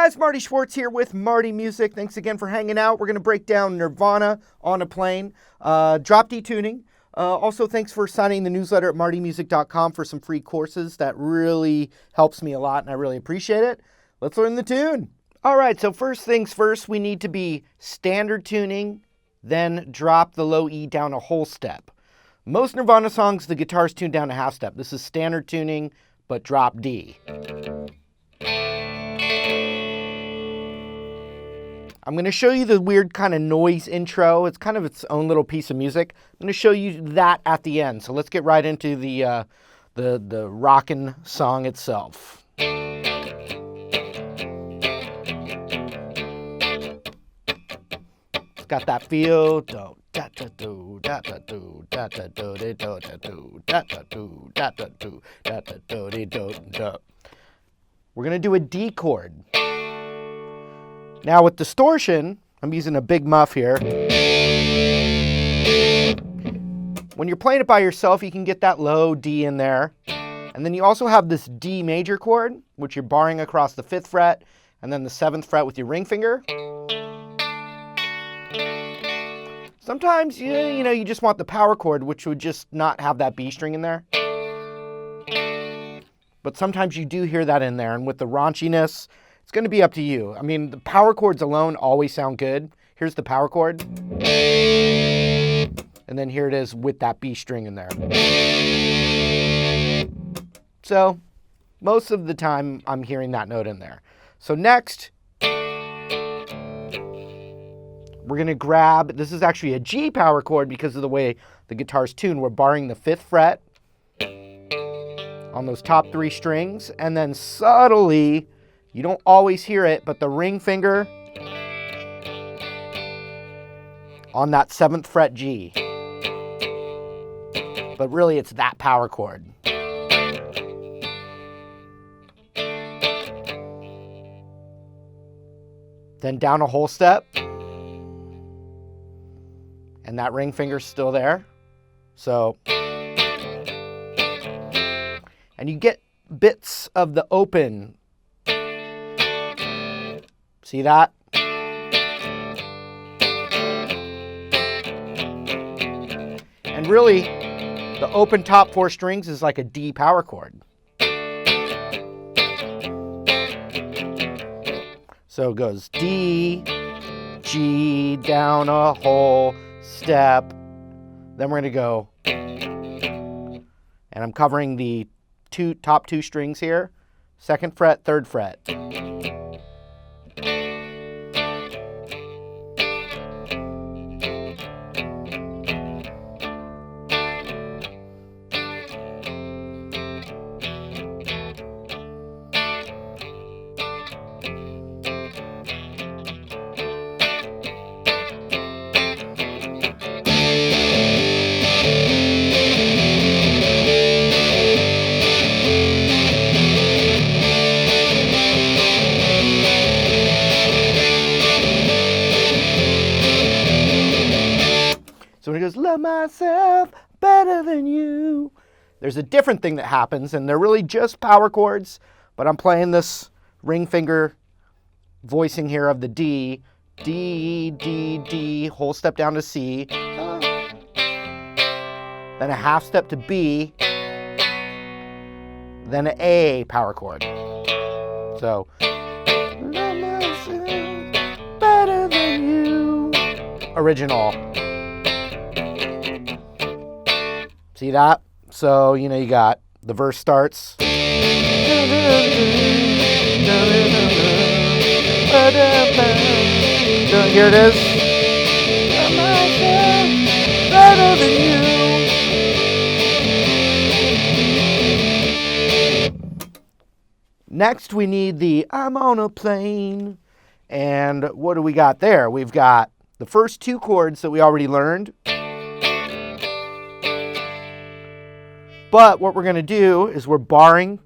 guys, Marty Schwartz here with Marty Music. Thanks again for hanging out. We're going to break down Nirvana on a plane, drop D tuning. Also, thanks for signing the newsletter at martymusic.com for some free courses. That really helps me a lot, and I really appreciate it. Let's learn the tune. All right, so first things first, we need to be standard tuning, then drop the low E down a whole step. Most Nirvana songs, the guitar's tuned down a half step. This is standard tuning, but drop D. I'm going to show you the weird kind of noise intro. It's kind of its own little piece of music. I'm going to show you that at the end. So let's get right into the rockin' song itself. It's got that feel. We're going to do a D chord. Now with distortion, I'm using a big muff here. When you're playing it by yourself, you can get that low D in there. And then you also have this D major chord, which you're barring across the 5th fret, and then the 7th fret with your ring finger. Sometimes, you just want the power chord, which would just not have that B string in there. But sometimes you do hear that in there, and with the raunchiness, it's going to be up to you. I mean, the power chords alone always sound good. Here's the power chord. And then here it is with that B string in there. So, most of the time, I'm hearing that note in there. So next, we're going to grab, this is actually a G power chord because of the way the guitar's tuned. We're barring the 5th fret on those top 3 strings. And then subtly, you don't always hear it, but the ring finger on that 7th fret G. But really, it's that power chord. Then down a whole step. And that ring finger's still there. So, and you get bits of the open. See that? And really, the open top 4 strings is like a D power chord. So it goes D, G, down a whole step. Then we're going to go, and I'm covering the top 2 strings here. 2nd fret, 3rd fret. So when he goes, love myself better than you, there's a different thing that happens, and they're really just power chords, but I'm playing this ring finger voicing here of the D, D, D, D, whole step down to C, then a half step to B, then an A power chord. So, love myself better than you. Original. See that? So, you got the verse starts. Here it is. Better than you. Next, we need the I'm on a plane. And what do we got there? We've got the first 2 chords that we already learned. But what we're going to do is we're barring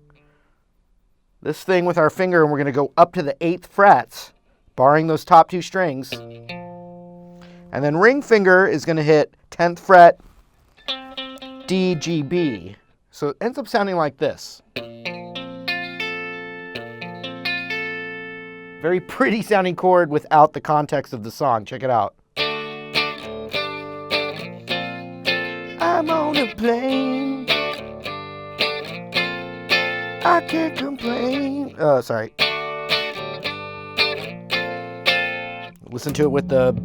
this thing with our finger, and we're going to go up to the 8th frets, barring those top 2 strings. And then ring finger is going to hit 10th fret, D, G, B. So it ends up sounding like this. Very pretty sounding chord without the context of the song. Check it out. I'm on a plane. I can't complain. Sorry. Listen to it with the...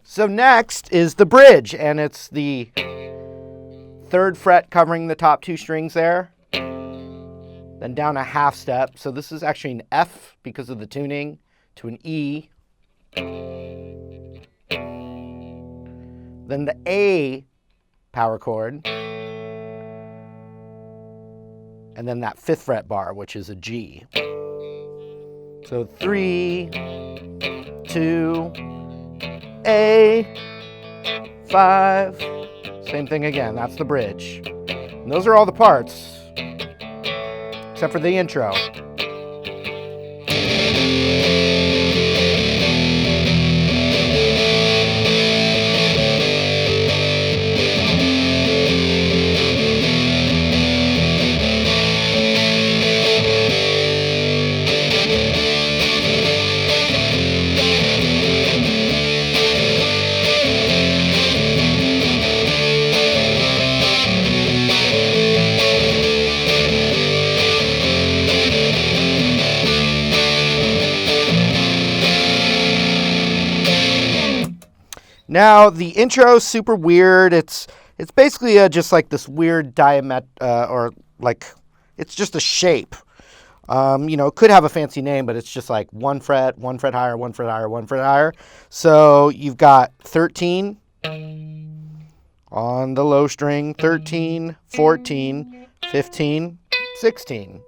So next is the bridge, and it's the 3rd fret covering the top 2 strings there, then down a half step. So this is actually an F because of the tuning, to an E, then the A power chord, and then that 5th fret bar, which is a G. So 3, 2, A, 5, same thing again, that's the bridge. And those are all the parts, except for the intro. Now, the intro is super weird. It's basically just like this weird or like, it's just a shape. It could have a fancy name, but it's just like 1 fret, 1 fret higher, 1 fret higher, 1 fret higher. So you've got 13 on the low string, 13, 14, 15, 16.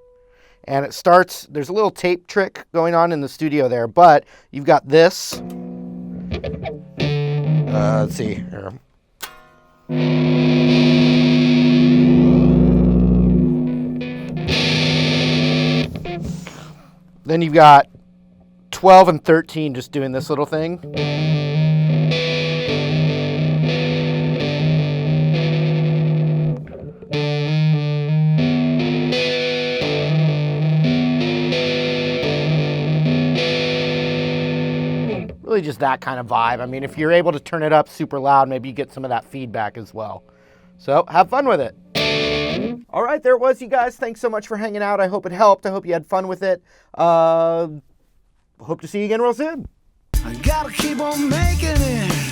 And it starts, there's a little tape trick going on in the studio there, but you've got this. Let's see here. Then you've got 12 and 13 just doing this little thing. Really just that kind of vibe. I mean, if you're able to turn it up super loud, maybe you get some of that feedback as well. So have fun with it. All right, there it was, you guys. Thanks so much for hanging out. I hope it helped. I hope you had fun with it. Hope to see you again real soon. I gotta keep on making it.